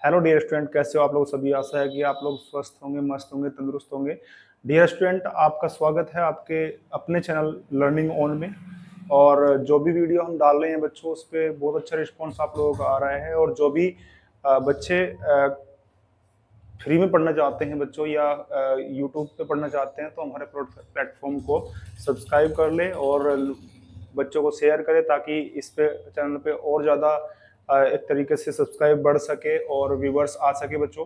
Hello dear student, कैसे हो आप लोग सभी। आशा है कि आप लोग स्वस्थ होंगे, मस्त होंगे, तंदुरुस्त होंगे। डियर स्टूडेंट, आपका स्वागत है आपके अपने चैनल लर्निंग ऑन में। और जो भी वीडियो हम डाल रहे हैं बच्चों, उस पर बहुत अच्छा रिस्पॉन्स आप लोगों का आ रहा है। और जो भी बच्चे फ्री में पढ़ना चाहते हैं बच्चों, या यूट्यूब पे पढ़ना चाहते हैं, तो हमारे प्लेटफॉर्म को सब्सक्राइब कर ले और बच्चों को शेयर करें, ताकि इस पे चैनल पे और ज़्यादा एक तरीके से सब्सक्राइब बढ़ सके और व्यूवर्स आ सके बच्चों।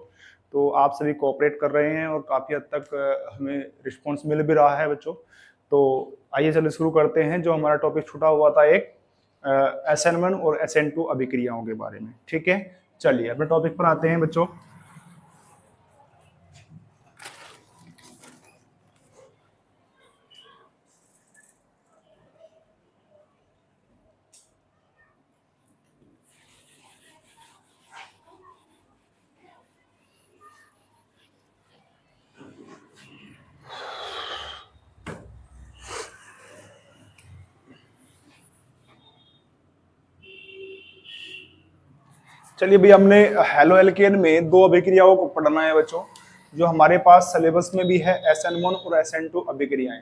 तो आप सभी कोऑपरेट कर रहे हैं और काफ़ी हद तक हमें रिस्पॉन्स मिल भी रहा है बच्चों। तो आइए चलिए शुरू करते हैं। जो हमारा टॉपिक छूटा हुआ था, एक SN1 और SN2 अभिक्रियाओं के बारे में। ठीक है, चलिए अपने टॉपिक पर आते हैं बच्चों। चलिए भाई, हमने हेलो एल्केन में दो अभिक्रियाओं को पढ़ना है बच्चों, जो हमारे पास सिलेबस में भी है, SN1 और SN2 अभिक्रियाएं।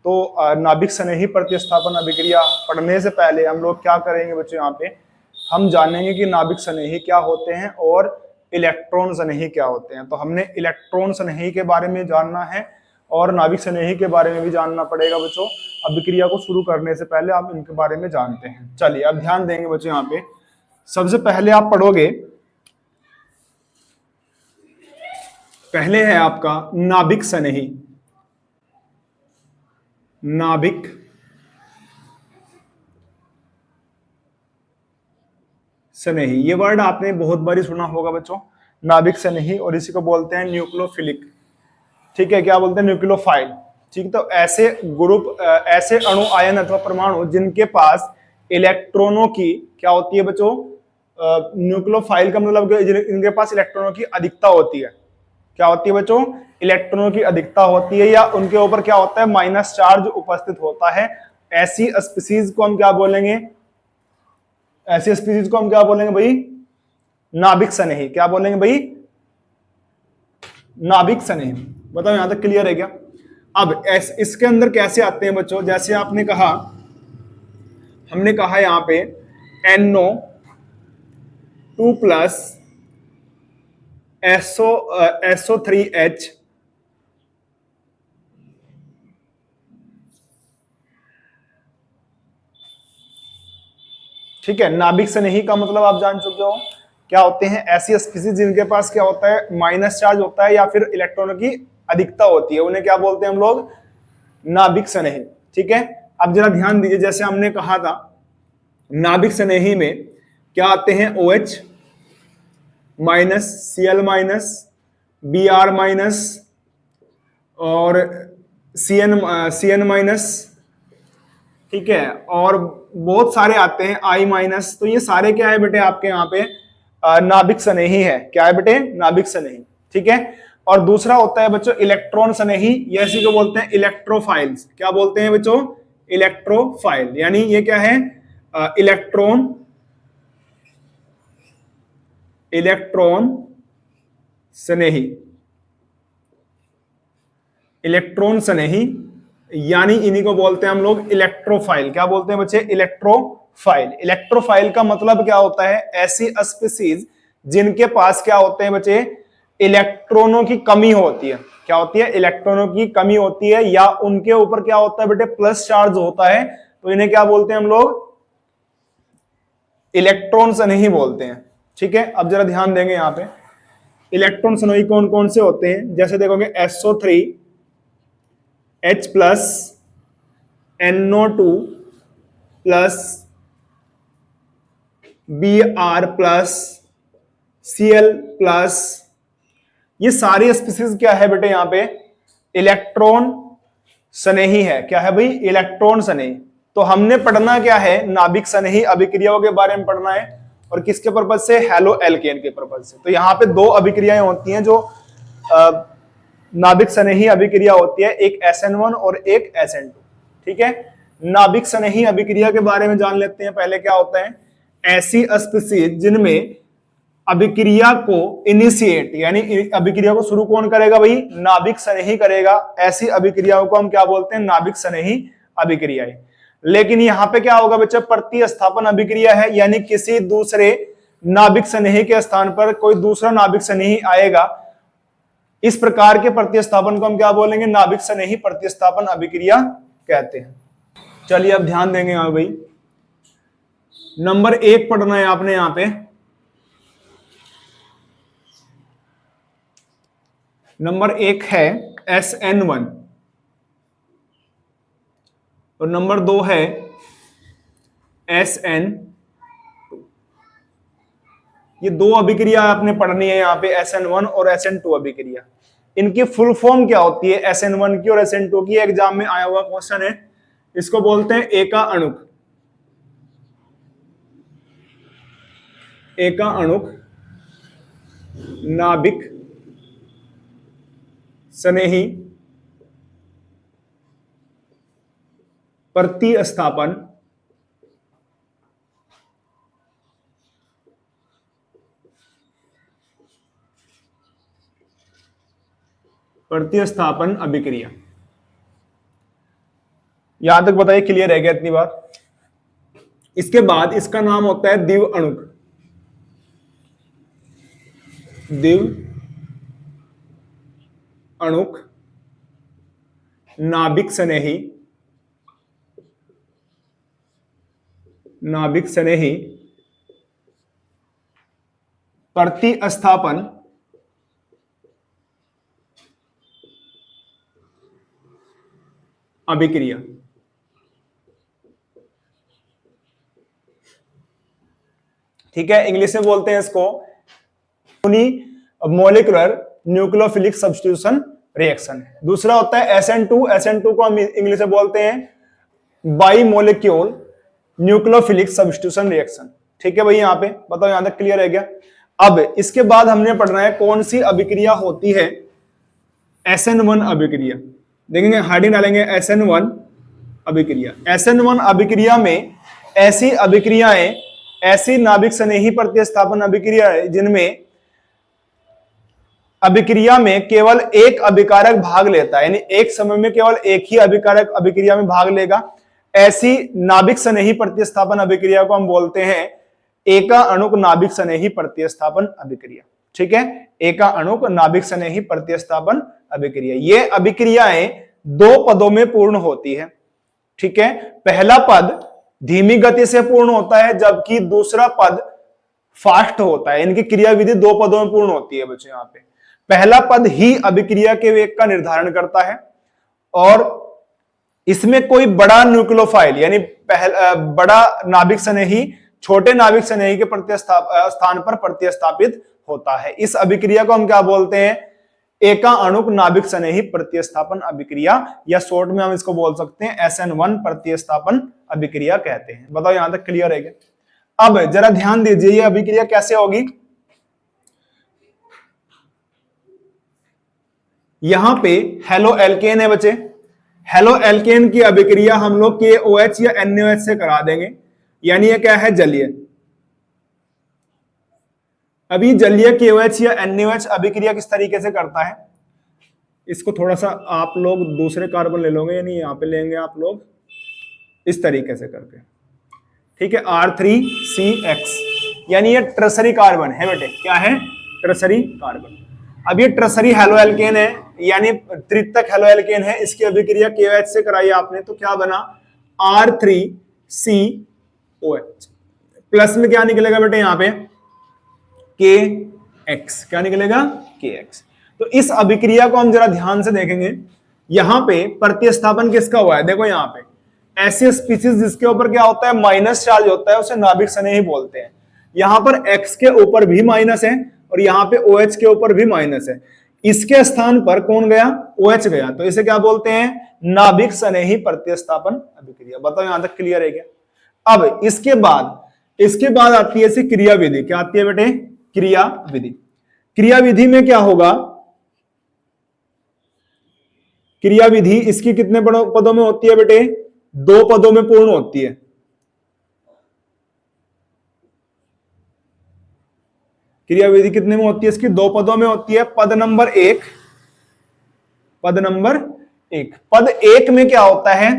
तो नाभिक स्नेही प्रतिस्थापन अभिक्रिया पढ़ने से पहले हम लोग क्या करेंगे बच्चों, यहाँ पे हम जानेंगे कि नाभिक स्नेही क्या होते हैं और इलेक्ट्रॉन स्नेही क्या होते हैं। तो हमने इलेक्ट्रॉन स्नेही के बारे में जानना है और नाभिक स्नेही के बारे में भी जानना पड़ेगा बच्चों। अभिक्रिया को शुरू करने से पहले आप इनके बारे में जानते हैं। चलिए अब ध्यान देंगे बच्चों, यहाँ पे सबसे पहले आप पढ़ोगे, पहले है आपका नाभिक स्नेही। नाभिक स्नेही, ये वर्ड आपने बहुत बारी सुना होगा बच्चों, नाभिक स्नेही। और इसी को बोलते हैं न्यूक्लियोफिलिक। ठीक है, क्या बोलते हैं? न्यूक्लियोफाइल। ठीक, तो ऐसे ग्रुप, ऐसे अणु, आयन अथवा परमाणु जिनके पास इलेक्ट्रॉनों की क्या होती है बच्चों? न्यूक्लियोफाइल का मतलब इनके पास इलेक्ट्रॉनों की अधिकता होती है। क्या होती है बच्चों? इलेक्ट्रॉनों की अधिकता होती है, या उनके ऊपर क्या होता है? माइनस चार्ज उपस्थित होता है। ऐसी स्पीसीज को हम क्या बोलेंगे? ऐसी स्पीसीज को हम क्या बोलेंगे भाई? नाभिक स्नेही। क्या बोलेंगे भाई? नाभिक स्नेही। बताओ यहां तक क्लियर है क्या? अब इसके अंदर कैसे आते हैं बच्चों? जैसे आपने कहा, हमने कहा यहां पे NO2+ SO3H, ठीक है। नाभिक स्नेही का मतलब आप जान चुके हो क्या होते हैं? ऐसी स्पीसीज जिनके पास क्या होता है? माइनस चार्ज होता है या फिर इलेक्ट्रॉनों की अधिकता होती है, उन्हें क्या बोलते हैं हम लोग? नाभिक स्नेही। ठीक है, अब जरा ध्यान दीजिए, जैसे हमने कहा था नाभिक स्नेही में क्या आते हैं? OH minus, Cl minus, Br minus और CN माइनस। ठीक है, और बहुत सारे आते हैं I माइनस। तो ये सारे क्या है बेटे आपके यहाँ पे? नाभिक स्नेही है। क्या है बेटे? नाभिक स्नेही। ठीक है, और दूसरा होता है बच्चों इलेक्ट्रॉन स्नेही, ये इसी को बोलते हैं इलेक्ट्रोफाइल्स। क्या बोलते हैं बच्चों? इलेक्ट्रोफाइल। यानी ये क्या है? इलेक्ट्रॉन स्नेही। इलेक्ट्रॉन स्नेही, यानी इन्हीं को बोलते हैं हम लोग इलेक्ट्रोफाइल। क्या बोलते हैं बच्चे? इलेक्ट्रोफाइल। इलेक्ट्रोफाइल का मतलब क्या होता है? ऐसी स्पीसीज जिनके पास क्या होते हैं बच्चे? इलेक्ट्रॉनों की कमी होती है। क्या होती है? इलेक्ट्रॉनों की कमी होती है, या उनके ऊपर क्या होता है बेटे? प्लस चार्ज होता है। तो इन्हें क्या बोलते हैं हम लोग? इलेक्ट्रॉन स्नेही बोलते हैं। ठीक है, अब जरा ध्यान देंगे यहाँ पे इलेक्ट्रॉन स्नेही कौन कौन से होते हैं। जैसे देखोगे SO3H+, NO2+, Br+, Cl+, ये सारी स्पीसीज क्या है बेटे? यहाँ पे इलेक्ट्रॉन स्नेही है। क्या है भाई? इलेक्ट्रॉन स्नेही। तो हमने पढ़ना क्या है? नाभिक स्नेही अभिक्रियाओं के बारे में पढ़ना है। और किसके पर्पज से? हेलो एल्केन के पर्पज से। तो यहाँ पे दो अभिक्रियाएं होती हैं जो नाभिक स्नेही अभिक्रिया होती है, एक SN1 और एक SN2। ठीक है, नाभिक स्नेही अभिक्रिया के बारे में जान लेते हैं। पहले क्या होता है? ऐसी स्पीसीज जिनमें अभिक्रिया को इनिशिएट, यानी अभिक्रिया को शुरू कौन करेगा भाई? नाभिक स्नेही करेगा। ऐसी अभिक्रियाओं को हम क्या बोलते हैं? नाभिक स्नेही अभिक्रियाएं। लेकिन यहां पे क्या होगा बच्चा? प्रतिस्थापन अभिक्रिया है, यानी किसी दूसरे नाभिक स्नेही के स्थान पर कोई दूसरा नाभिक स्नेही आएगा। इस प्रकार के प्रतिस्थापन को हम क्या बोलेंगे? नाभिक स्नेही प्रतिस्थापन अभिक्रिया कहते हैं। चलिए अब ध्यान देंगे यहां भाई, नंबर 1 पढ़ना है आपने यहां पे। नंबर 1 है SN1 और नंबर 2 है SN2। ये दो अभिक्रिया आपने पढ़नी है यहाँ पे, SN1 और SN2 अभिक्रिया। इनकी फुल फॉर्म क्या होती है SN1 की और SN2 की? एग्जाम में आया हुआ क्वेश्चन है। इसको बोलते हैं एका अणुक। एका अणुक नाभिक स्नेही प्रतिस्थापन अभिक्रिया। यहां तक बताइए, क्लियर है क्या इतनी बात? इसके बाद इसका नाम होता है द्विव अणुक। द्विव अणुक नाभिक स्नेही प्रतिस्थापन अभिक्रिया। ठीक है, इंग्लिश में बोलते हैं इसको मोलिकुलर न्यूक्लियोफिलिक सब्स्टिट्यूशन रिएक्शन। दूसरा होता है SN2। SN2 को हम इंग्लिश में बोलते हैं by molecule nucleophilic substitution reaction. ठीक है भाई, यहां पे बताओ, यहां तक क्लियर है क्या? अब इसके बाद हमने पढ़ना है कौन सी अभिक्रिया होती है SN1 अभिक्रिया। देखेंगे, हेडिंग डालेंगे SN1 अभिक्रिया। SN1 अभिक्रिया में ऐसी अभिक्रियाएं, ऐसी नाभिक स्नेही प्रतिस्थापन अभिक्रियाएं जिनमें अभिक्रिया में केवल एक अभिकारक भाग लेता है, यानी एक समय में केवल एक ही अभिकारक अभिक्रिया में भाग लेगा, ऐसी नाभिक स्नेही प्रतिस्थापन अभिक्रिया को हम बोलते हैं एका अणुक नाभिक स्नेही प्रतिस्थापन अभिक्रिया। ठीक है, एका अणुक नाभिक स्नेही प्रतिस्थापन अभिक्रिया। ये अभिक्रियाएं दो पदों में पूर्ण होती है। ठीक है, पहला पद धीमी गति से पूर्ण होता है, जबकि दूसरा पद फास्ट होता है। इनकी क्रियाविधि दो पदों में पूर्ण होती है बच्चों। यहाँ पे पहला पद ही अभिक्रिया के वेग का निर्धारण करता है और इसमें कोई बड़ा न्यूक्लियोफाइल, यानी बड़ा नाभिक स्नेही छोटे नाभिक स्नेही के स्थान पर प्रतिस्थापित होता है। इस अभिक्रिया को हम क्या बोलते हैं? एका अणुक नाभिक स्नेही प्रतिस्थापन अभिक्रिया, या शॉर्ट में हम इसको बोल सकते हैं SN1 प्रतिस्थापन अभिक्रिया कहते हैं। बताओ यहां तक क्लियर है क्या? अब जरा ध्यान दीजिए, ये अभिक्रिया कैसे होगी। यहां पे हेलो एल्केन है बच्चे। हेलो एल्केन की अभिक्रिया हम लोग KOH या NaOH से करा देंगे, यानी ये क्या है? जलीय। अभी जलीय KOH या NaOH अभिक्रिया किस तरीके से करता है? इसको थोड़ा सा आप लोग दूसरे कार्बन ले लोगे, यानी यहां पे लेंगे आप लोग इस तरीके से करके। ठीक है, R3CX, यानी ये ट्रसरी कार्बन है बेटे। क्या है? Tertiary carbon. अब ये ट्रसरी हेलो एल्केन है, यानी त्रितक हेलो एल्केन है। इसकी अभिक्रिया KOH से कराई आपने, तो क्या बना? R3COH। प्लस में क्या निकलेगा बेटे? यहां पे KX। क्या निकलेगा? KX। तो इस अभिक्रिया को हम जरा ध्यान से देखेंगे। यहां पे प्रतिस्थापन किसका हुआ है? देखो यहां पे ऐसी स्पीसीज जिसके ऊपर क्या होता है? माइनस चार्ज होता है, उसे नाभिक स्नेही बोलते हैं। यहां पर X के ऊपर भी माइनस है और यहां पे OH के ऊपर भी माइनस है। इसके स्थान पर कौन गया? OH गया, तो इसे क्या बोलते हैं? नाभिक स्नेही प्रतिस्थापन अभिक्रिया। बताओ यहां तक क्लियर है क्या? अब इसके बाद आती है ऐसी क्रियाविधि। क्या आती है बेटे? क्रियाविधि। क्रियाविधि में क्या होगा? क्रियाविधि इसकी कितने पदों में होती है बेटे? दो पदों में पूर्ण होती है। क्रियाविधि कितने में होती है इसकी? 2 पदों में होती है। पद नंबर 1, पद नंबर 1, पद 1 में क्या होता है,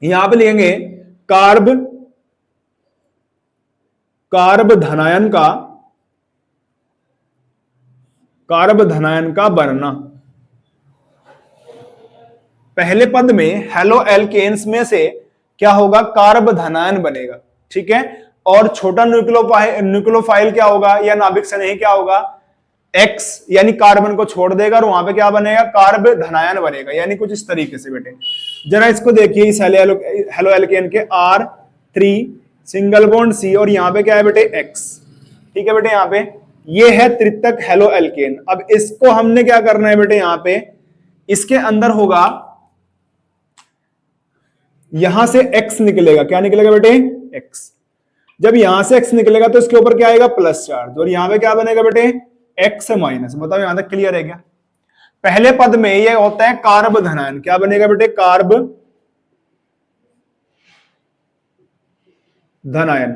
यहां पे लिखेंगे कार्ब, कार्ब धनायन का, कार्ब धनायन का बनना। पहले पद में हेलो एल्केन्स में से क्या होगा? कार्ब धनायन बनेगा, ठीक है। और छोटा न्यूक्लियोफाइल क्या होगा, या नाभिक स्नेही क्या होगा? X, यानी कार्बन को छोड़ देगा और वहां पे क्या बनेगा? कार्ब धनायन बनेगा। यानी कुछ इस तरीके से बेटे, जरा इसको देखिए, इस हेलो एल्केन के R3 सिंगल बॉन्ड C और यहाँ पे क्या है बेटे? X, ठीक है बेटे। यहाँ पे ये है तृतीयक हेलो एल्केन। अब इसको हमने क्या करना है बेटे? यहाँ पे इसके अंदर होगा, यहां से X निकलेगा। क्या निकलेगा बेटे? X। जब यहां से X निकलेगा तो इसके ऊपर क्या आएगा? Plus charge. और यहां पे क्या बनेगा बेटे? X minus. बताओ यहां तक क्लियर है क्या? पहले पद में ये होता है कार्ब धनायन। क्या बनेगा बेटे? कार्ब धनायन।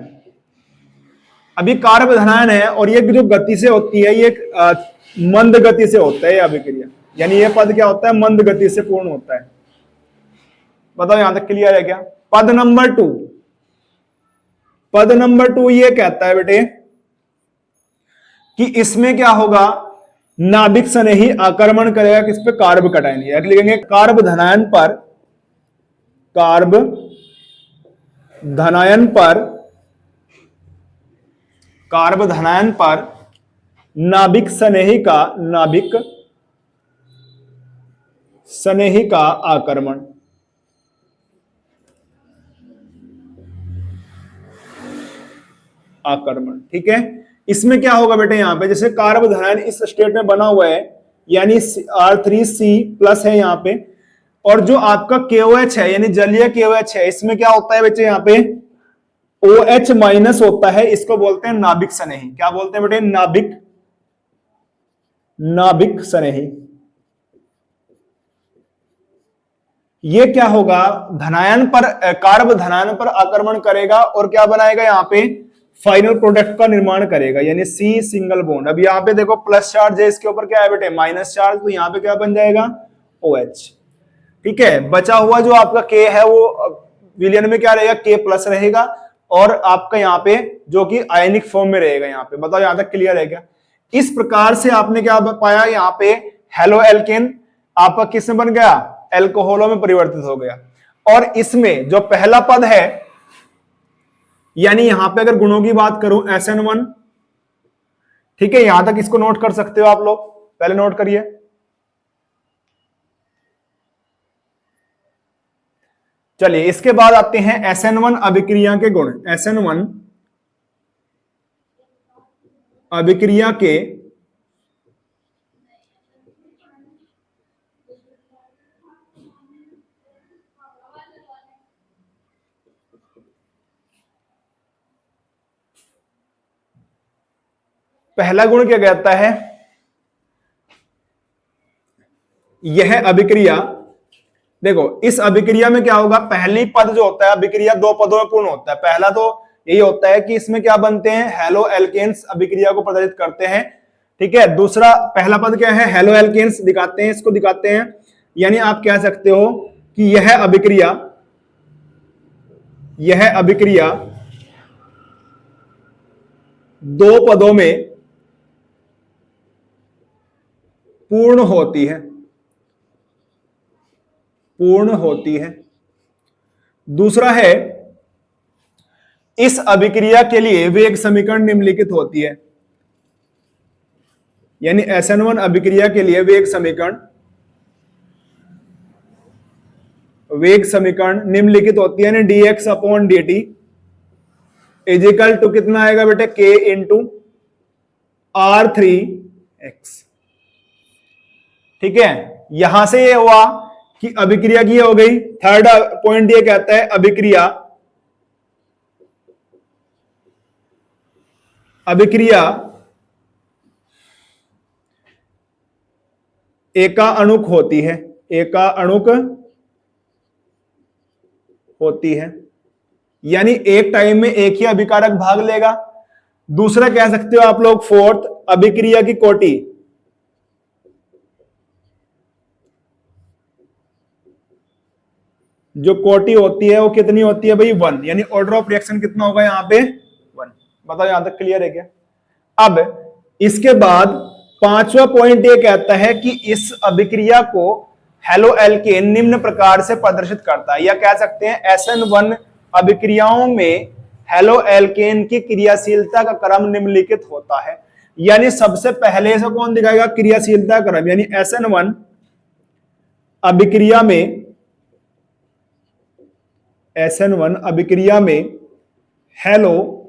अभी कार्ब धनायन है और ये जो गति से होती है, ये मंद गति से होता है यह अभिक्रिया। यानी ये पद क्या होता है? मंद गति से पूर्ण होता है। बताओ यहां तक क्लियर है क्या? पद नंबर 2, पद नंबर 2 ये कहता है बेटे कि इसमें क्या होगा? नाभिक स्नेही आक्रमण करेगा किस पे? Carb cation. लिखेंगे कार्ब धनायन पर, कार्ब धनायन पर, कार्ब धनायन पर नाभिक स्नेही का, नाभिक स्नेही का आक्रमण। आक्रमण, ठीक है। इसमें क्या होगा बेटे? यहां पे जैसे कार्ब धनायन इस स्टेट में बना हुआ है, यानी R3C प्लस है यहां पे, और जो आपका KOH है यानी जलीय KOH है, इसमें क्या होता है बेटे? यहां पे OH माइनस होता है। इसको बोलते हैं नाभिक स्नेही। क्या बोलते हैं बेटे? नाभिक, नाभिक स्नेही। ये क्या होगा? धनायन पर, कार्ब धनायन पर आक्रमण करेगा और क्या बनाएगा? यहां पे फाइनल प्रोडक्ट का निर्माण करेगा, यानी C सिंगल बॉन्ड। अब यहाँ पे देखो प्लस चार्ज है, इसके ऊपर क्या है बेटे? Minus charge. तो यहाँ पे क्या बन जाएगा? OH, ठीक है। बचा हुआ जो आपका K है वो विलयन में क्या रहेगा? K प्लस रहेगा, और आपका यहाँ पे जो कि आयनिक फॉर्म में रहेगा यहाँ पे। बताओ यहाँ तक क्लियर है क्या? इस प्रकार से आपने क्या पाया? यहाँ पे हेलो एल्केन आपका किस में बन गया? एल्कोहलों में परिवर्तित हो गया। और इसमें जो पहला पद है, यानी यहां पे अगर गुणों की बात करूं SN1, ठीक है, यहां तक इसको नोट कर सकते हो आप लोग, पहले नोट करिए। चलिए इसके बाद आते हैं SN1 अभिक्रिया के गुण। SN1 अभिक्रिया के पहला गुण क्या कहता है? यह अभिक्रिया, देखो इस अभिक्रिया में क्या होगा? पहली पद जो होता है अभिक्रिया 2 पदों में पूर्ण होता है। पहला तो यही होता है कि इसमें क्या बनते हैं? हेलो एल्केन्स अभिक्रिया को प्रदर्शित करते हैं, ठीक है। दूसरा पहला पद क्या है? हेलो एल्केन्स दिखाते हैं, इसको दिखाते हैं। यानी आप कह सकते हो कि यह अभिक्रिया, यह अभिक्रिया 2 पदों में पूर्ण होती है, पूर्ण होती है। दूसरा है, इस अभिक्रिया के लिए वेग समीकरण निम्नलिखित होती है। यानी SN1 अभिक्रिया के लिए वेग समीकरण, वेग समीकरण निम्नलिखित होती है। यानी dx/dt इज इक्वल टू कितना आएगा बेटे? K इंटू R3x, ठीक है। यहां से ये हुआ कि अभिक्रिया की हो गई। थर्ड पॉइंट ये कहता है अभिक्रिया, अभिक्रिया एका अणुक होती है, एका अणुक होती है। यानी एक टाइम में एक ही अभिकारक भाग लेगा। दूसरा कह सकते हो आप लोग फोर्थ, अभिक्रिया की कोटि। जो कोटि होती है वो कितनी होती है भाई? 1, यानी ऑर्डर ऑफ रिएक्शन कितना होगा यहाँ पे? 1। बताओ यहां तक क्लियर है क्या? अब इसके बाद पांचवा पॉइंट ये कहता है कि इस अभिक्रिया को हेलो एल्केन निम्न प्रकार से प्रदर्शित करता है, या कह सकते हैं SN1 अभिक्रियाओं में हेलो एल्केन की क्रियाशीलता का क्रम निम्नलिखित होता है। यानी सबसे पहले से कौन दिखाएगा? क्रियाशीलता क्रम। यानी SN1 अभिक्रिया में, SN1 अभिक्रिया में हेलो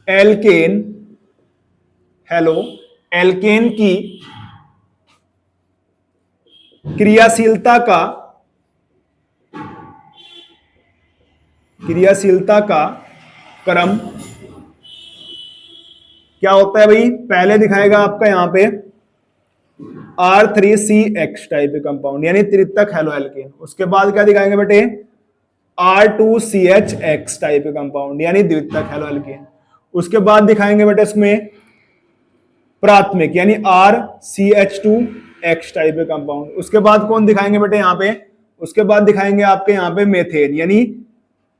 एल्केन की क्रियाशीलता का क्रम क्या होता है भाई? पहले दिखाएगा आपका यहां पे R3CX टाइप के कंपाउंड, यानी त्रितक हेलो एल्केन। उसके बाद क्या दिखाएंगे बेटे? R2CHX टाइप के कंपाउंड, यानी द्वितीयक हेलो एल्केन। उसके बाद दिखाएंगे बेटे इसमें प्राथमिक, यानी RCH2X टाइप के कंपाउंड। उसके बाद कौन दिखाएंगे बेटे यहाँ पे? उसके बाद दिखाएंगे आपके यहाँ पे मेथेन, यानी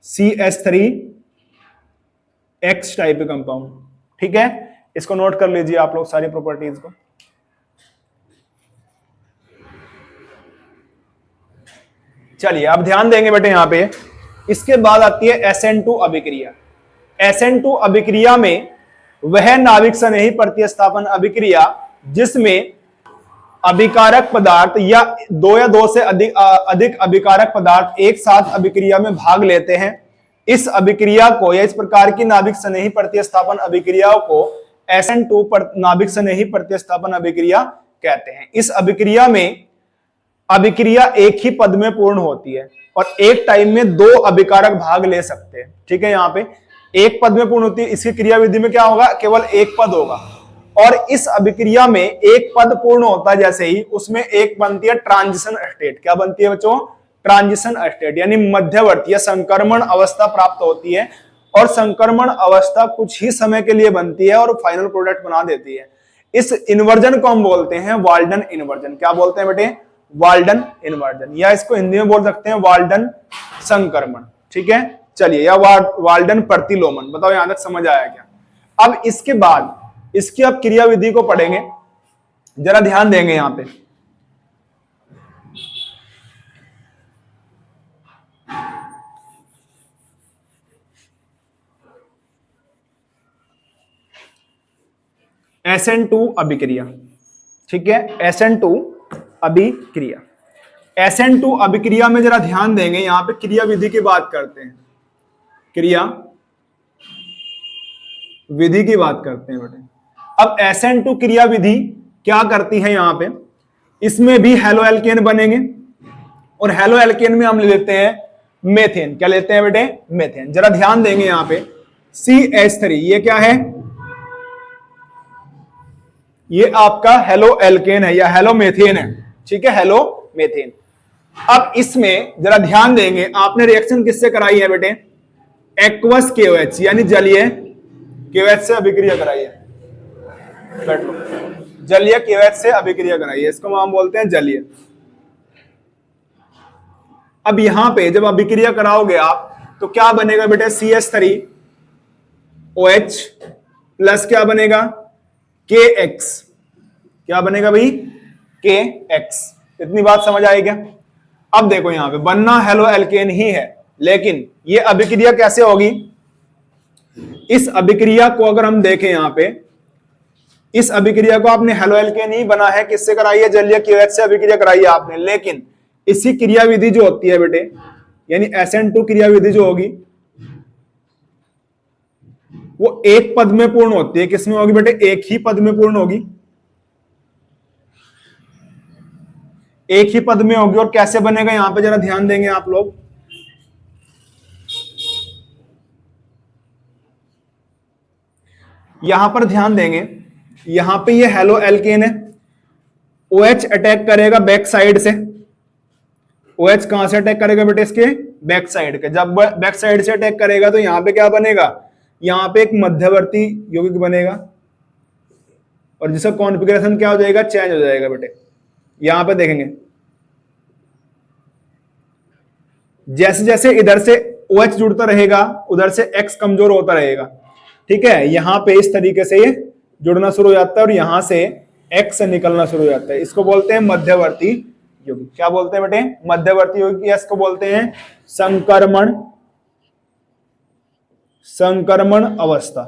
CH3X टाइप के कंपाउंड। ठीक है, इसको नोट कर लीजिए आप लोग सारी प्रॉपर्टीज को। चलिए अब ध्यान देंगे बेटे यहाँ पे। इसके बाद आती है SN2 अभिक्रिया। SN2 अभिक्रिया में वह नाभिक स्नेही प्रतिस्थापन अभिक्रिया जिसमें अभिकारक पदार्थ या दो से अधिक अभिकारक पदार्थ एक साथ अभिक्रिया में भाग लेते हैं। इस अभिक्रिया को, या इस प्रकार की नाभिक स्नेही प्रतिस्थापन अभिक्रियाओं को SN2 नाभिक स्नेही प्रतिस्थापन अभिक्रिया कहते हैं। इस अभिक्रिया में अभिक्रिया एक ही पद में पूर्ण होती है और एक टाइम में दो अभिकारक भाग ले सकते हैं। ठीक है, यहाँ पे एक पद में पूर्ण होती है। इसकी क्रिया विधि में क्या होगा? केवल एक पद होगा। और इस अभिक्रिया में एक पद पूर्ण होता है जैसे ही, उसमें एक बनती है ट्रांजिशन स्टेट। क्या बनती है बच्चों? ट्रांजिशन स्टेट, यानी मध्यवर्ती या संक्रमण अवस्था प्राप्त होती है। और संक्रमण अवस्था कुछ ही समय के लिए बनती है और फाइनल प्रोडक्ट बना देती है। इस इन्वर्जन को हम बोलते हैं वाल्डन इन्वर्जन। क्या बोलते हैं बेटे? वाल्डन इन्वर्जन, या इसको हिंदी में बोल सकते हैं वाल्डन संक्रमण। ठीक है, चलिए, या वाल्डन प्रतिलोमन। बताओ यहां तक समझ आया क्या? अब इसके बाद इसकी अब क्रिया विधि को पढ़ेंगे, जरा ध्यान देंगे यहां पे। SN2 अभिक्रिया। ठीक है, SN2 अभिक्रिया। SN2 अभिक्रिया में जरा ध्यान देंगे, यहां पे क्रिया विधि की बात करते हैं। क्रिया विधि की बात करते हैं बेटे। अब SN2 क्रिया विधि क्या करती है? यहां पे इसमें भी हेलो एल्केन बनेंगे और हेलो एल्केन में हम ले लेते हैं मेथेन। क्या लेते हैं बेटे? मेथेन। जरा ध्यान देंगे यहां पे CH3, ये क्या है? ये आपका हेलो एल्केन है या हेलो मेथेन है। ठीक है, हेलो मेथेन। अब इसमें जरा ध्यान देंगे, आपने रिएक्शन किससे कराई है बेटे? एक्वस KOH, यानी जलीय KOH से अभिक्रिया कराई है। बैठ लो। जलीय KOH से अभिक्रिया कराई है, इसको हम बोलते हैं जलीय। अब यहां पे जब अभिक्रिया कराओगे आप तो क्या बनेगा बेटे? CH3OH प्लस क्या बनेगा? KX। क्या बनेगा भाई? KX। इतनी बात समझ आई क्या? अब देखो यहां पे बनना हेलो एल्केन ही है, लेकिन ये अभिक्रिया कैसे होगी? इस अभिक्रिया को अगर हम देखें यहां पे, इस अभिक्रिया को आपने हेलो एल्केन ही बना है, किससे कराई है? जलीय KOH से अभिक्रिया कराई है आपने। लेकिन इसी क्रिया विधि जो होती है बेटे, यानी SN2 क्रिया विधि जो होगी वो एक पद में पूर्ण होती है। किसमें होगी बेटे? एक ही पद में पूर्ण होगी। एक ही पद में होगी। और कैसे बनेगा यहां पे जरा ध्यान देंगे आप लोग। यहां पर ध्यान देंगे, यहां पे ये हेलो एल्केन है। OH अटैक करेगा बैक साइड से। OH कहां से अटैक करेगा बेटे? इसके बैक साइड के। जब बैक साइड से अटैक करेगा तो यहां पे क्या बनेगा? यहाँ पे एक मध्यवर्ती यौगिक बनेगा और जिसका कॉन्फ़िगरेशन क्या हो जाएगा, चेंज हो जाएगा बेटे। यहां पे देखेंगे जैसे जैसे इधर से OH जुड़ता रहेगा उधर से X कमजोर होता रहेगा, ठीक है। यहां पे इस तरीके से ये जुड़ना शुरू हो जाता है और यहां से X निकलना शुरू हो जाता है। इसको बोलते हैं मध्यवर्ती यौगिक। क्या बोलते हैं बेटे, मध्यवर्ती यौगिक। इसको बोलते हैं संक्रमण, संक्रमण अवस्था,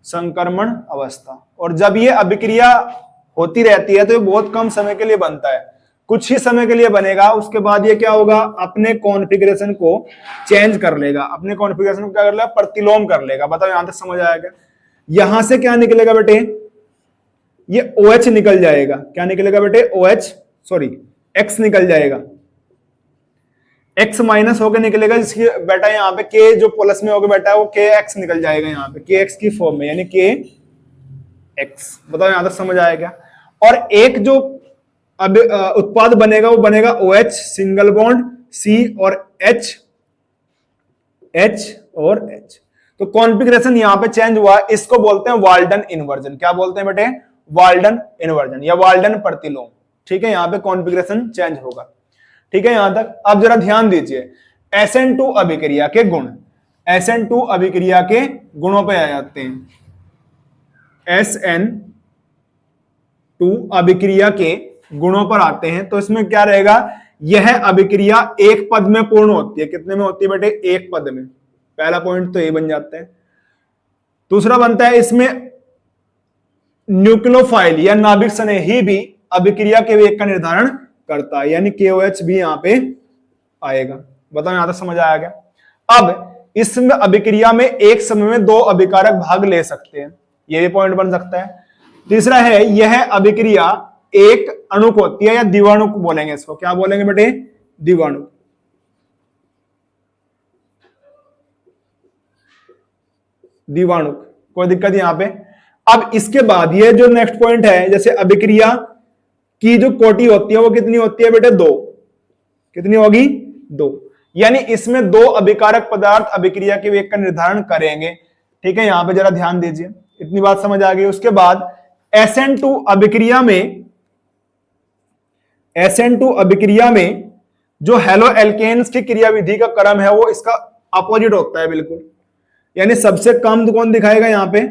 संक्रमण अवस्था। और जब ये अभिक्रिया होती रहती है तो ये बहुत कम समय के लिए बनता है, कुछ ही समय के लिए बनेगा। उसके बाद ये क्या होगा, अपने कॉन्फ़िगरेशन को चेंज कर लेगा, अपने कॉन्फ़िगरेशन को क्या कर लेगा, प्रतिलोम कर लेगा। बताओ यहां तक समझ आएगा। यहां से क्या निकलेगा बेटे, ये OH निकल जाएगा। क्या निकलेगा बेटे, OH सॉरी X निकल जाएगा, X माइनस होकर निकलेगा, जिसकी बेटा यहाँ पे K जो प्लस में होगा बेटा वो KX निकल जाएगा यहाँ पे, KX की फॉर्म में, यानी KX। बताओ यहां तक समझ आएगा। और एक जो अब उत्पाद बनेगा वो बनेगा OH सिंगल बॉन्ड C और H और H। तो कॉन्फ़िगरेशन यहां पे चेंज हुआ, इसको बोलते हैं वाल्डन इन्वर्जन। क्या बोलते हैं बेटे, वाल्डन इन्वर्जन या वाल्डन प्रतिलोम, ठीक है। यहां पे कॉन्फ़िगरेशन चेंज होगा, ठीक है यहां तक। अब जरा ध्यान दीजिए, SN2 अभिक्रिया के गुण, SN2 अभिक्रिया के गुणों पे आ जाते हैं। SN2 अभिक्रिया के गुणों पर आते हैं तो इसमें क्या रहेगा, यह अभिक्रिया एक पद में पूर्ण होती है। कितने में होती है बेटे, एक पद में। पहला पॉइंट तो ये बन जाता है। दूसरा बनता है इसमें न्यूक्लियोफाइल या नाभिक स्नेही भी अभिक्रिया के वेग का निर्धारण करता है, यानी KOH भी यहां पे आएगा। बताओ यहां तक समझ आया क्या। अब इसमें अभिक्रिया में एक समय में दो अभिकारक भाग ले सकते हैं, यह भी पॉइंट बन सकता है। तीसरा है, यह अभिक्रिया एक अणुक होती है या द्विअणुक बोलेंगे इसको। क्या बोलेंगे बेटे, द्विअणुक। द्विअणुक, कोई दिक्कत यहां पे। अब इसके बाद ये जो नेक्स्ट पॉइंट है, जैसे अभिक्रिया की जो कोटि होती है वो कितनी होती है बेटे, दो। कितनी होगी, दो। यानी इसमें दो अभिकारक पदार्थ अभिक्रिया के वेग का निर्धारण करेंगे, ठीक है। यहां पे जरा ध्यान दीजिए, इतनी बात समझ आ गई। उसके बाद SN2 अभिक्रिया में, SN2 अभिक्रिया में जो हेलो एल्केन्स की क्रियाविधि का क्रम है वो इसका अपोजिट होता है बिल्कुल। यानी सबसे कम कौन दिखाएगा यहां पे,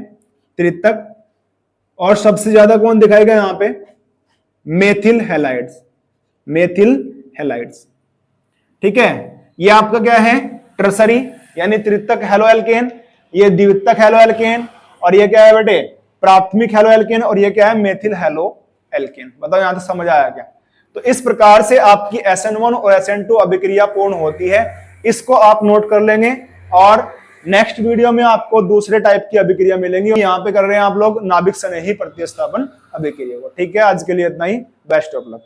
त्रितक, और सबसे ज्यादा कौन दिखाएगा यहां पे, मेथिल हैलाइड्स, मेथिल हैलाइड्स, ठीक है। ये आपका क्या है, टर्सरी यानी त्रितक हेलो एल्केन, ये द्वितक हेलो एल्केन, और ये क्या है बेटे, प्राथमिक हेलो एल्केन, और ये क्या है, मेथिल हेलो एल्केन। बताओ यहां तक समझ आया क्या। तो इस प्रकार से आपकी SN1 और SN2 अभिक्रिया पूर्ण होती है, इसको आप नोट कर लेंगे। और नेक्स्ट वीडियो में आपको दूसरे टाइप की अभिक्रिया मिलेंगी। यहाँ पे कर रहे हैं आप लोग नाभिक स्नेही प्रतिस्थापन अभिक्रिया को, ठीक है। आज के लिए इतना ही, बेस्ट ऑफ लक।